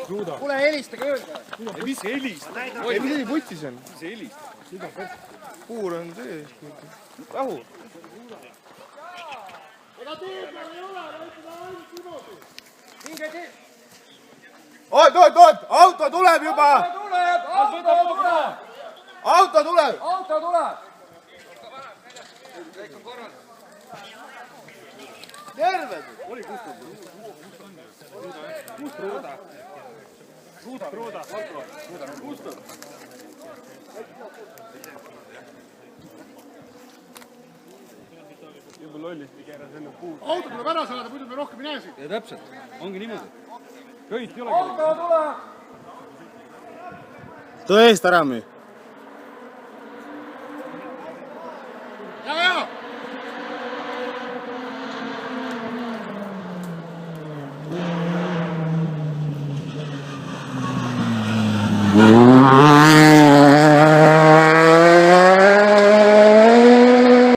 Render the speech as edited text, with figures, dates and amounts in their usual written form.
Kuule, helistage öelge. Mis helist? Ei, mis võttis on? Mis helist? Puur on sees. Rahu. Ega teemal ei ole, väikseda ainult niimoodi. Oot! Auto tuleb juba! Auto tuleb! Terved! Ruuda. Juba lollisti keeras enne puud. Auto tuleb ära saada, muidu me rohkem ei näe siin. Ja täpselt, ongi niimoodi. Köit ei ole. Tõe eest ära müü.